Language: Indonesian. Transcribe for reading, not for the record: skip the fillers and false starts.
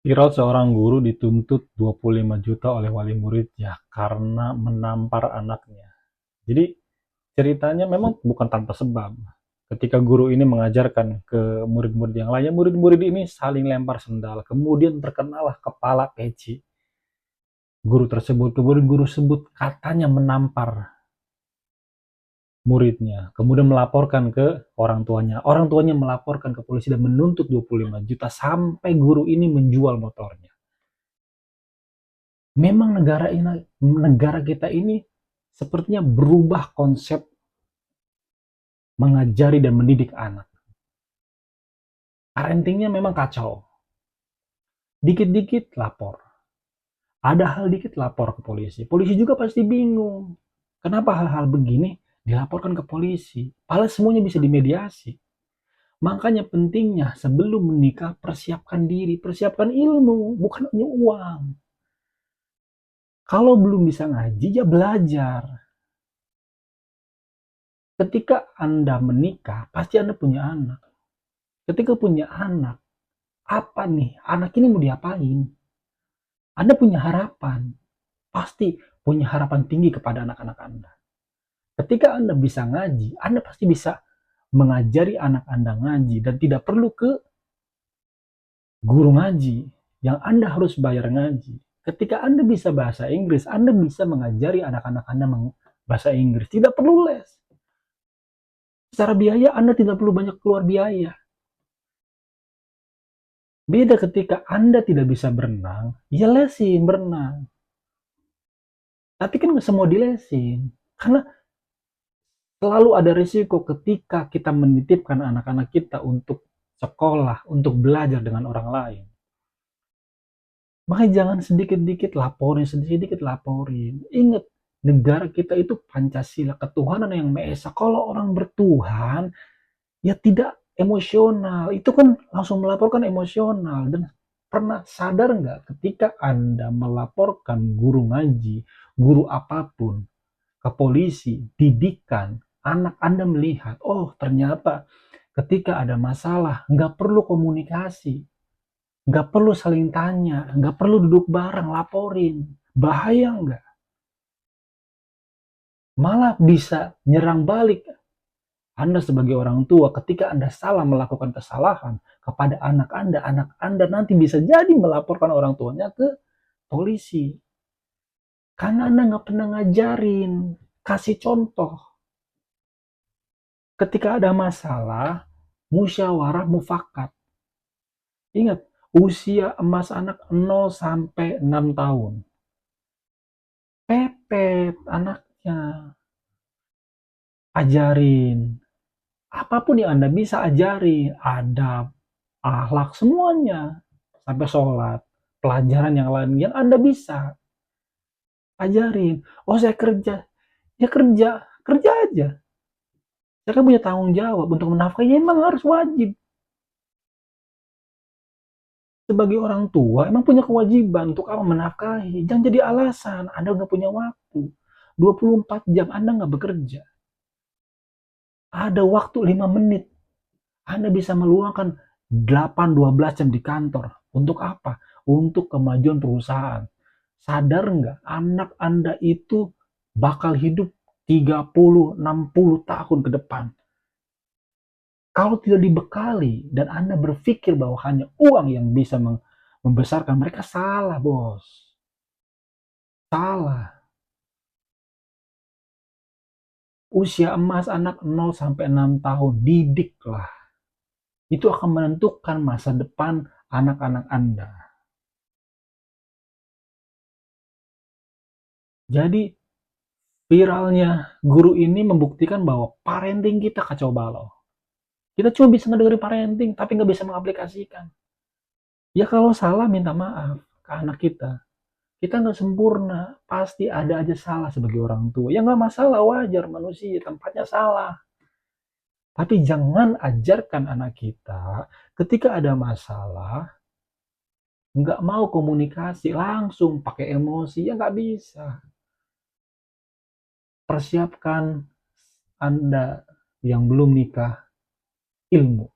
Viral seorang guru dituntut 25 juta oleh wali muridnya karena menampar anaknya. Jadi ceritanya memang bukan tanpa sebab. Ketika guru ini mengajarkan ke murid-murid yang lainnya, murid-murid ini saling lempar sendal. Kemudian terkenalah kepala peci guru tersebut. Kemudian guru sebut katanya menampar muridnya. Kemudian melaporkan ke orang tuanya. Orang tuanya melaporkan ke polisi dan menuntut 25 juta sampai guru ini menjual motornya. Memang negara kita ini sepertinya berubah konsep mengajari dan mendidik anak. Parentingnya memang kacau. Dikit-dikit lapor. Ada hal dikit lapor ke polisi. Polisi juga pasti bingung. Kenapa hal-hal begini dilaporkan ke polisi? Padahal semuanya bisa dimediasi. Makanya pentingnya sebelum menikah persiapkan diri, persiapkan ilmu, bukan hanya uang. Kalau belum bisa ngaji ya belajar. Ketika Anda menikah, pasti Anda punya anak. Ketika punya anak, apa nih? Anak ini mau diapain? Anda punya harapan. Pasti punya harapan tinggi kepada anak-anak Anda. Ketika Anda bisa ngaji, Anda pasti bisa mengajari anak Anda ngaji dan tidak perlu ke guru ngaji yang Anda harus bayar ngaji. Ketika Anda bisa bahasa Inggris, Anda bisa mengajari anak-anak Anda bahasa Inggris. Tidak perlu les. Secara biaya Anda tidak perlu banyak keluar biaya. Beda ketika Anda tidak bisa berenang, ya lesin berenang. Tapi kan nggak semua dilesin. Karena selalu ada risiko ketika kita menitipkan anak-anak kita untuk sekolah, untuk belajar dengan orang lain. Makanya jangan sedikit-dikit laporin, sedikit-dikit laporin. Ingat, negara kita itu Pancasila, ketuhanan yang Maha Esa. Kalau orang bertuhan, ya tidak emosional. Itu kan langsung melaporkan emosional. Dan pernah sadar nggak ketika Anda melaporkan guru ngaji, guru apapun, ke polisi, didikan, anak Anda melihat, oh ternyata ketika ada masalah, nggak perlu komunikasi, nggak perlu saling tanya, nggak perlu duduk bareng, laporin. Bahaya nggak? Malah bisa nyerang balik. Anda sebagai orang tua, ketika Anda salah melakukan kesalahan kepada anak Anda nanti bisa jadi melaporkan orang tuanya ke polisi. Karena Anda nggak pernah ngajarin, kasih contoh. Ketika ada masalah, musyawarah mufakat. Ingat, usia emas anak 0 sampai 6 tahun. Pepet anaknya. Ajarin. Apapun yang Anda bisa ajarin. Adab, akhlak, semuanya. Sampai sholat. Pelajaran yang lain yang Anda bisa. Ajarin. Oh saya kerja. Ya kerja. Kerja aja. Saya kan punya tanggung jawab untuk menafkahi. Ya emang harus wajib. Sebagai orang tua emang punya kewajiban untuk apa menafkahi. Jangan jadi alasan Anda nggak punya waktu. 24 jam Anda nggak bekerja. Ada waktu 5 menit. Anda bisa meluangkan 8-12 jam di kantor. Untuk apa? Untuk kemajuan perusahaan. Sadar nggak anak Anda itu bakal hidup 30-60 tahun ke depan. Kalau tidak dibekali dan Anda berpikir bahwa hanya uang yang bisa membesarkan mereka, salah bos. Salah. Usia emas anak 0 sampai 6 tahun, didiklah. Itu akan menentukan masa depan anak-anak Anda. Jadi viralnya guru ini membuktikan bahwa parenting kita kacau balau. Kita cuma bisa ngedengerin parenting, tapi nggak bisa mengaplikasikan. Ya kalau salah minta maaf ke anak kita. Kita nggak sempurna, pasti ada aja salah sebagai orang tua. Ya nggak masalah, wajar manusia, tempatnya salah. Tapi jangan ajarkan anak kita ketika ada masalah, nggak mau komunikasi, langsung pakai emosi, ya nggak bisa. Persiapkan Anda yang belum nikah ilmu.